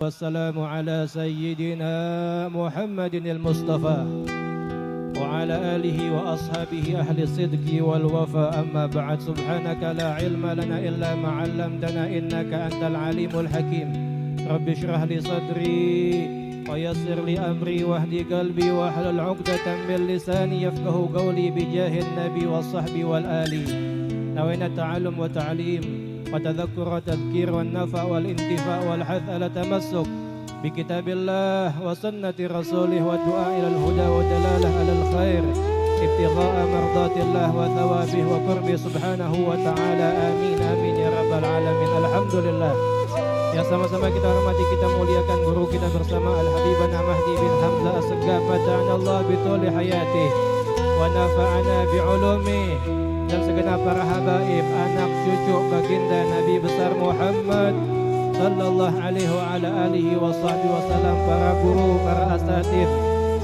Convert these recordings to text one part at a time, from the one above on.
والسلام على سيدنا محمد المصطفى وعلى آله وأصحابه أهل الصدق والوفاء. أما بعد، سبحانك لا علم لنا إلا ما علمتنا إنك أنت العليم الحكيم. رب اشرح لي صدري ويسر لي أمري واهدي قلبي واحلل عقدة من لساني يفقه قولي بجاه النبي والصحب والآل. نوينا التعلم والتعليم وتذكر وتذكير والنفع والانتفاع والحث على التمسك بكتاب الله وسنة رسوله والدعاء إلى الهدى والدلالة على الخير ابتغاء مرضات الله وثوابه وقربه سبحانه وتعالى. آمين آمين ya rabbal alamin. Alhamdulillah. Ya, sama-sama kita hormati, kita muliakan guru kita bersama Al-Habibana Mahdi bin Hamzah As-Segaf. Mata'anallah bituli hayatih wa nafa'ana bi'ulumih. Dan segenap para habaib, anak cucu baginda Nabi besar Muhammad sallallahu alaihi wa ala alihi wa sahbihi wasallam, para guru, para asatidz,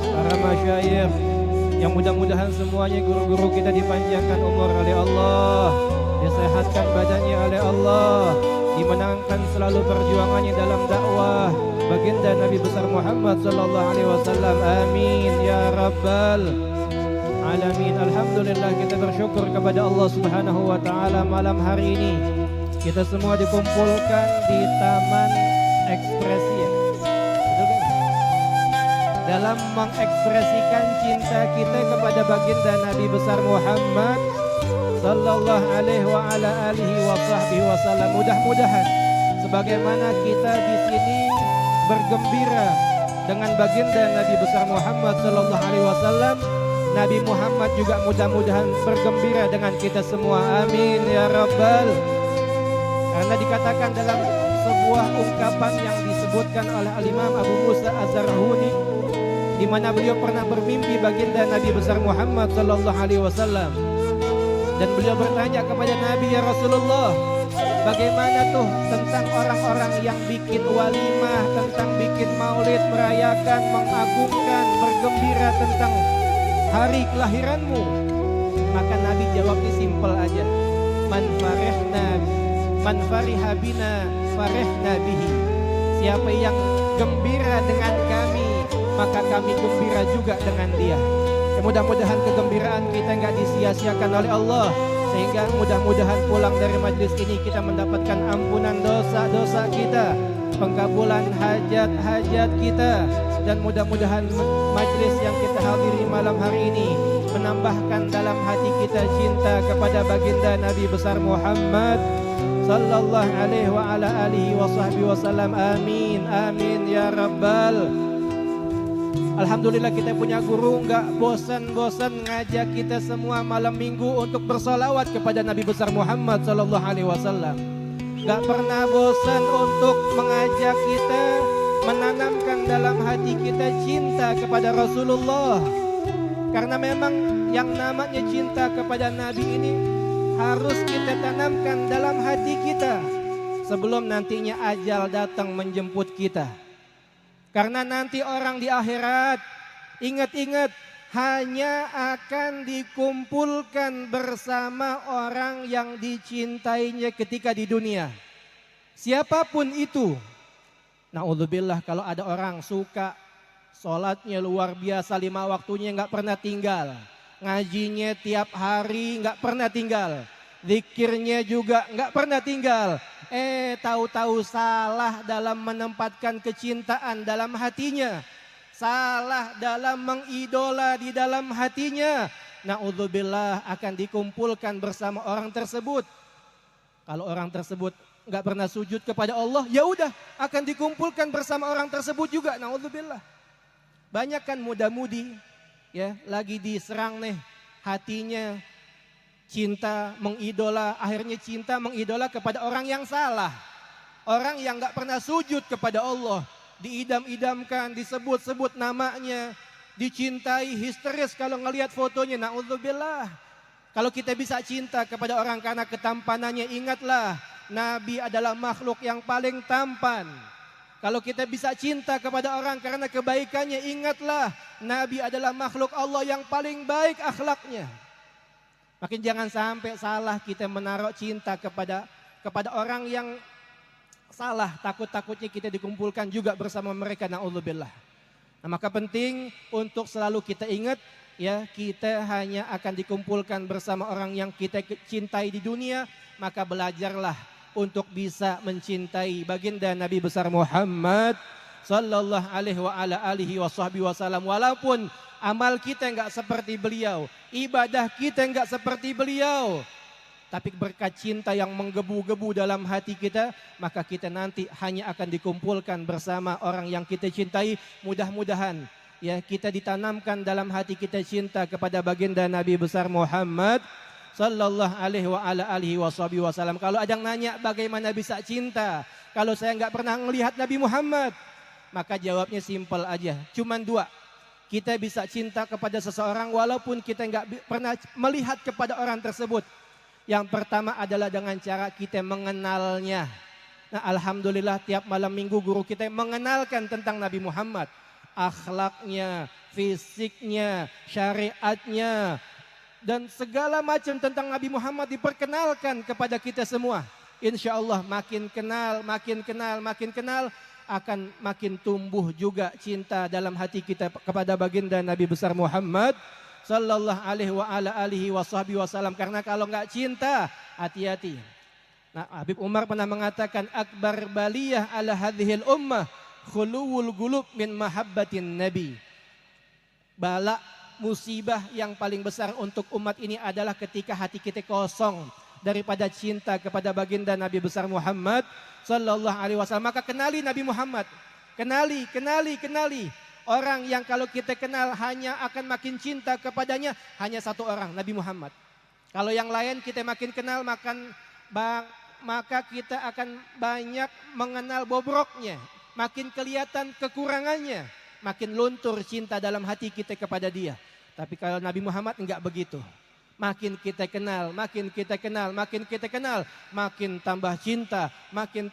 para masyayikh, yang mudah-mudahan semuanya guru-guru kita dipanjangkan umur oleh Allah, disehatkan badannya oleh Allah, dimenangkan selalu perjuangannya dalam dakwah baginda Nabi besar Muhammad sallallahu alaihi wasallam. Amin ya rabbal alamin. Alhamdulillah, kita bersyukur kepada Allah Subhanahu wa taala. Malam hari ini kita semua dikumpulkan di Taman Ekspresi, betul kan? Dalam mengekspresikan cinta kita kepada baginda Nabi besar Muhammad sallallahu alaihi wa ala alihi wa sahbihi wasallam. Mudah-mudahan sebagaimana kita di sini bergembira dengan baginda Nabi besar Muhammad sallallahu alaihi wasallam, Nabi Muhammad juga mudah-mudahan bergembira dengan kita semua. Amin ya rabbal. Karena dikatakan dalam sebuah ungkapan yang disebutkan oleh Al-Imam Abu Musa Az-Zarhuni, di mana beliau pernah bermimpi baginda Nabi besar Muhammad sallallahu alaihi wasallam, dan beliau bertanya kepada Nabi, ya Rasulullah, bagaimana tuh tentang orang-orang yang bikin walimah, tentang bikin maulid, merayakan, mengagungkan, bergembira tentang hari kelahiranmu? Maka Nabi jawabnya simpel aja, man fariha bina farihna bihi. Siapa yang gembira dengan kami, maka kami gembira juga dengan dia. Ya, mudah-mudahan kegembiraan kita enggak disia-siakan oleh Allah, sehingga mudah-mudahan pulang dari majelis ini kita mendapatkan ampunan dosa-dosa kita, pengkabulan hajat-hajat kita, dan mudah-mudahan majelis yang kita hadiri malam hari ini menambahkan dalam hati kita cinta kepada baginda Nabi besar Muhammad sallallahu alaihi wa ala alihi wa sahbihi wasallam. Amin amin ya rabbal. Alhamdulillah, kita punya guru enggak bosan-bosan ngajak kita semua malam minggu untuk bersolawat kepada Nabi besar Muhammad sallallahu alaihi wasallam. Enggak pernah bosan untuk mengajak kita menanamkan dalam hati kita cinta kepada Rasulullah. Karena memang yang namanya cinta kepada Nabi ini harus kita tanamkan dalam hati kita sebelum nantinya ajal datang menjemput kita. Karena nanti orang di akhirat, ingat-ingat, hanya akan dikumpulkan bersama orang yang dicintainya ketika di dunia. Siapapun itu. Na'udzubillah, kalau ada orang suka sholatnya luar biasa, 5 waktunya nggak pernah tinggal, ngajinya tiap hari nggak pernah tinggal, zikirnya juga nggak pernah tinggal, tahu-tahu salah dalam menempatkan kecintaan dalam hatinya, salah dalam mengidola di dalam hatinya, na'udzubillah, akan dikumpulkan bersama orang tersebut. Kalau orang tersebut nggak pernah sujud kepada Allah, ya udah akan dikumpulkan bersama orang tersebut juga. Naudzubillah. Banyak kan muda-mudi ya lagi diserang nih hatinya, cinta mengidola, akhirnya cinta mengidola kepada orang yang salah, orang yang nggak pernah sujud kepada Allah, diidam-idamkan, disebut-sebut namanya, dicintai, histeris kalau ngelihat fotonya. Naudzubillah. Kalau kita bisa cinta kepada orang karena ketampanannya, ingatlah, Nabi adalah makhluk yang paling tampan. Kalau kita bisa cinta kepada orang karena kebaikannya, ingatlah, Nabi adalah makhluk Allah yang paling baik akhlaknya. Makin jangan sampai salah kita menaruh cinta kepada orang yang salah, takut-takutnya kita dikumpulkan juga bersama mereka, na'udzubillah. Nah, maka penting untuk selalu kita ingat, ya, kita hanya akan dikumpulkan bersama orang yang kita cintai di dunia, maka belajarlah untuk bisa mencintai baginda Nabi besar Muhammad sallallahu alaihi wasallam. Walaupun amal kita enggak seperti beliau, ibadah kita enggak seperti beliau, tapi berkat cinta yang menggebu-gebu dalam hati kita, maka kita nanti hanya akan dikumpulkan bersama orang yang kita cintai. Mudah-mudahan, ya, kita ditanamkan dalam hati kita cinta kepada baginda Nabi besar Muhammad sallallahu alaihi wasallam. Kalau ada yang nanya bagaimana bisa cinta kalau saya enggak pernah melihat Nabi Muhammad, maka jawabnya simpel aja, cuman dua. Kita bisa cinta kepada seseorang walaupun kita enggak pernah melihat kepada orang tersebut. Yang pertama adalah dengan cara kita mengenalnya. Nah, alhamdulillah tiap malam minggu guru kita mengenalkan tentang Nabi Muhammad, akhlaknya, fisiknya, syariatnya, dan segala macam tentang Nabi Muhammad diperkenalkan kepada kita semua. Insya Allah makin kenal, akan makin tumbuh juga cinta dalam hati kita kepada baginda Nabi besar Muhammad sallallahu alaihi wasallam. Karena kalau enggak cinta, hati-hati. Nah, Habib Umar pernah mengatakan, akbar baliyah ala hadhil ummah khuluwul gulub min mahabbatin nabi. Bala, musibah yang paling besar untuk umat ini adalah ketika hati kita kosong daripada cinta kepada baginda Nabi besar Muhammad sallallahu alaihi wasallam. Maka kenali Nabi Muhammad. Kenali. Orang yang kalau kita kenal hanya akan makin cinta kepadanya hanya satu orang, Nabi Muhammad. Kalau yang lain kita makin kenal maka kita akan banyak mengenal bobroknya, makin kelihatan kekurangannya, makin luntur cinta dalam hati kita kepada dia. Tapi kalau Nabi Muhammad enggak begitu. Makin kita kenal, makin tambah cinta, makin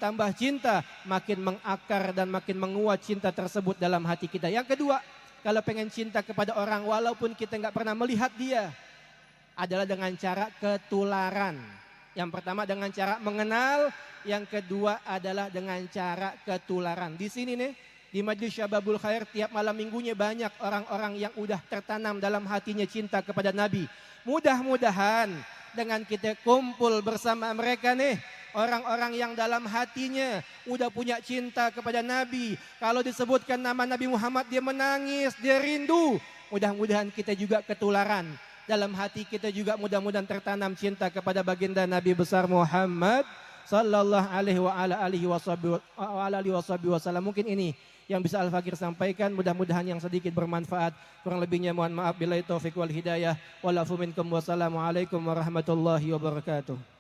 mengakar dan makin menguat cinta tersebut dalam hati kita. Yang kedua, kalau pengen cinta kepada orang walaupun kita enggak pernah melihat dia, adalah dengan cara ketularan. Yang pertama dengan cara mengenal, yang kedua adalah dengan cara ketularan. Di sini nih, di Majlis Syababul Khair tiap malam minggunya banyak orang-orang yang udah tertanam dalam hatinya cinta kepada Nabi. Mudah-mudahan dengan kita kumpul bersama mereka nih, orang-orang yang dalam hatinya udah punya cinta kepada Nabi. Kalau disebutkan nama Nabi Muhammad dia menangis, dia rindu. Mudah-mudahan kita juga ketularan. Dalam hati kita juga mudah-mudahan tertanam cinta kepada baginda Nabi besar Muhammad sallallahu alaihi wasallam. Mungkin ini yang bisa Al-Fakir sampaikan, mudah-mudahan yang sedikit bermanfaat. Kurang lebihnya mohon maaf. Billahi taufiq wal hidayah. Walafu minkum. Wassalamualaikum warahmatullahi wabarakatuh.